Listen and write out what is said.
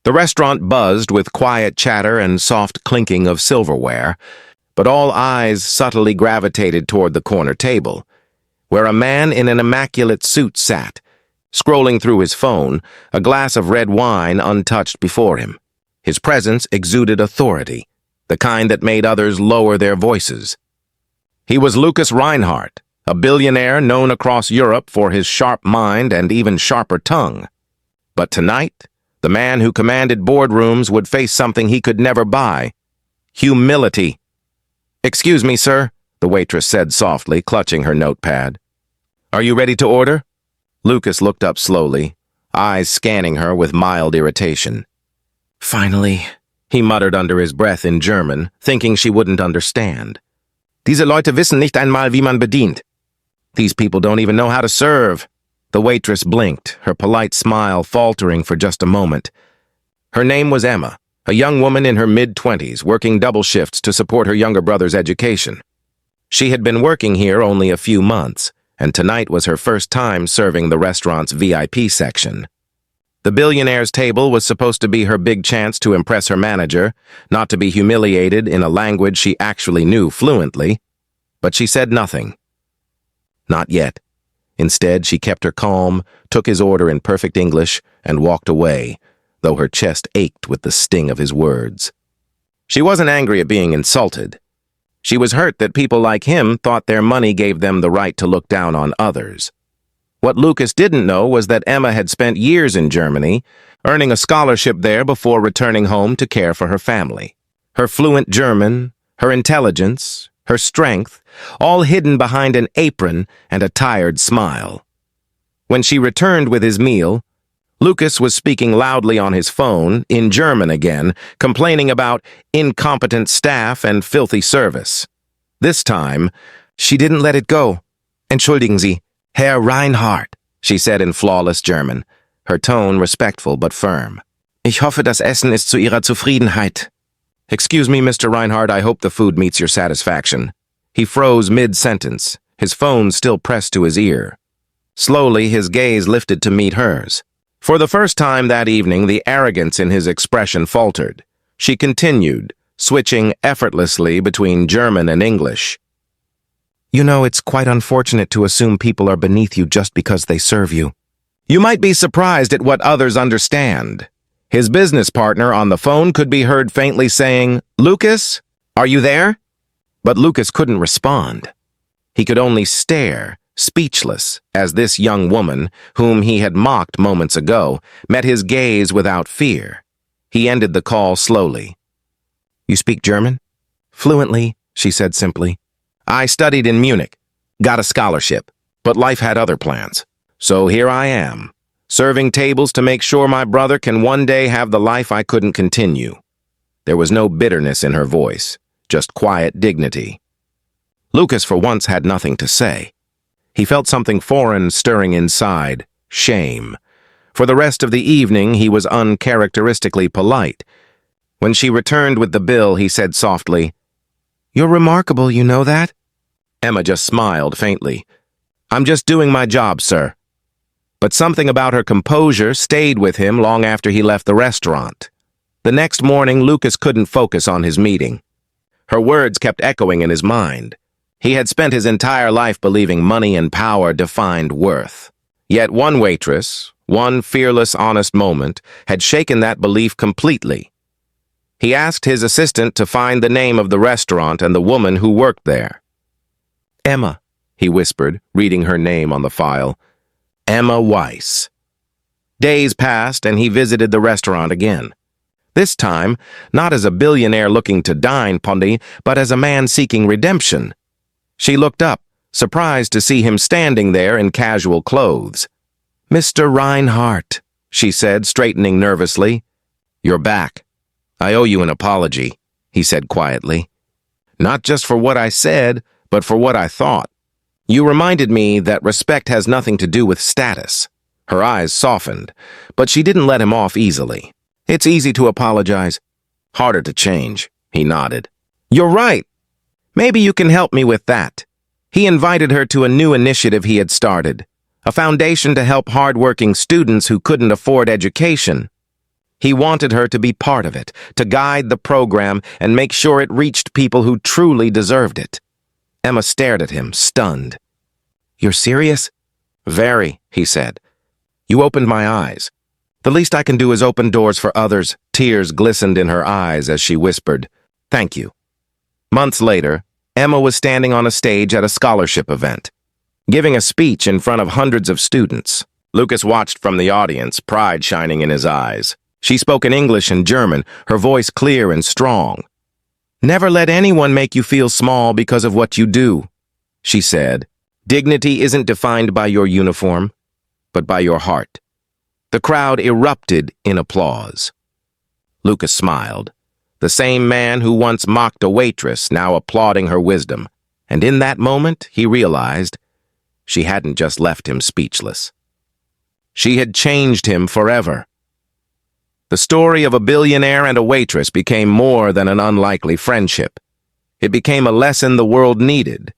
The restaurant buzzed with quiet chatter and soft clinking of silverware, but all eyes subtly gravitated toward the corner table, where a man in an immaculate suit sat, scrolling through his phone, a glass of red wine untouched before him. His presence exuded authority, the kind that made others lower their voices. He was Lucas Reinhardt, a billionaire known across Europe for his sharp mind and even sharper tongue. But tonight, the man who commanded boardrooms would face something he could never buy: humility. "Excuse me, sir," the waitress said softly, clutching her notepad. "Are you ready to order?" Lucas looked up slowly, eyes scanning her with mild irritation. "Finally," he muttered under his breath in German, thinking she wouldn't understand. "Diese Leute wissen nicht einmal, wie man bedient. These people don't even know how to serve." The waitress blinked, her polite smile faltering for just a moment. Her name was Emma, a young woman in her mid-20s, working double shifts to support her younger brother's education. She had been working here only a few months, and tonight was her first time serving the restaurant's VIP section. The billionaire's table was supposed to be her big chance to impress her manager, not to be humiliated in a language she actually knew fluently, but she said nothing. Not yet. Instead, she kept her calm, took his order in perfect English, and walked away, though her chest ached with the sting of his words. She wasn't angry at being insulted. She was hurt that people like him thought their money gave them the right to look down on others. What Lucas didn't know was that Emma had spent years in Germany, earning a scholarship there before returning home to care for her family. Her fluent German, her intelligence, her strength, all hidden behind an apron and a tired smile. When she returned with his meal, Lucas was speaking loudly on his phone, in German again, complaining about incompetent staff and filthy service. This time, she didn't let it go. "Entschuldigen Sie, Herr Reinhardt," she said in flawless German, her tone respectful but firm. "Ich hoffe, das Essen ist zu Ihrer Zufriedenheit." "Excuse me, Mr. Reinhardt, I hope the food meets your satisfaction." He froze mid-sentence, his phone still pressed to his ear. Slowly, his gaze lifted to meet hers. For the first time that evening, the arrogance in his expression faltered. She continued, switching effortlessly between German and English. "You know, it's quite unfortunate to assume people are beneath you just because they serve you. You might be surprised at what others understand." His business partner on the phone could be heard faintly saying, "Lucas, are you there?" But Lucas couldn't respond. He could only stare, speechless, as this young woman, whom he had mocked moments ago, met his gaze without fear. He ended the call slowly. "You speak German?" "Fluently," she said simply. "I studied in Munich, got a scholarship, but life had other plans. So here I am, serving tables to make sure my brother can one day have the life I couldn't continue." There was no bitterness in her voice, just quiet dignity. Lucas, for once, had nothing to say. He felt something foreign stirring inside, shame. For the rest of the evening, he was uncharacteristically polite. When she returned with the bill, he said softly, "You're remarkable, you know that?" Emma just smiled faintly. "I'm just doing my job, sir." But something about her composure stayed with him long after he left the restaurant. The next morning, Lucas couldn't focus on his meeting. Her words kept echoing in his mind. He had spent his entire life believing money and power defined worth. Yet one waitress, one fearless, honest moment, had shaken that belief completely. He asked his assistant to find the name of the restaurant and the woman who worked there. "Emma," he whispered, reading her name on the file. Emma Weiss. Days passed and he visited the restaurant again. This time, not as a billionaire looking to dine, Pondy, but as a man seeking redemption. She looked up, surprised to see him standing there in casual clothes. "Mr. Reinhardt," she said, straightening nervously. "You're back. I owe you an apology," he said quietly. "Not just for what I said, but for what I thought. You reminded me that respect has nothing to do with status." Her eyes softened, but she didn't let him off easily. "It's easy to apologize. Harder to change," he nodded. "You're right. Maybe you can help me with that." He invited her to a new initiative he had started, a foundation to help hard-working students who couldn't afford education. He wanted her to be part of it, to guide the program and make sure it reached people who truly deserved it. Emma stared at him, stunned. "You're serious?" "Very," he said. "You opened my eyes. The least I can do is open doors for others." Tears glistened in her eyes as she whispered, "Thank you." Months later, Emma was standing on a stage at a scholarship event, giving a speech in front of hundreds of students. Lucas watched from the audience, pride shining in his eyes. She spoke in English and German, her voice clear and strong. "Never let anyone make you feel small because of what you do," she said. "Dignity isn't defined by your uniform, but by your heart." The crowd erupted in applause. Lucas smiled. The same man who once mocked a waitress, now applauding her wisdom. And in that moment, he realized she hadn't just left him speechless. She had changed him forever. The story of a billionaire and a waitress became more than an unlikely friendship. It became a lesson the world needed.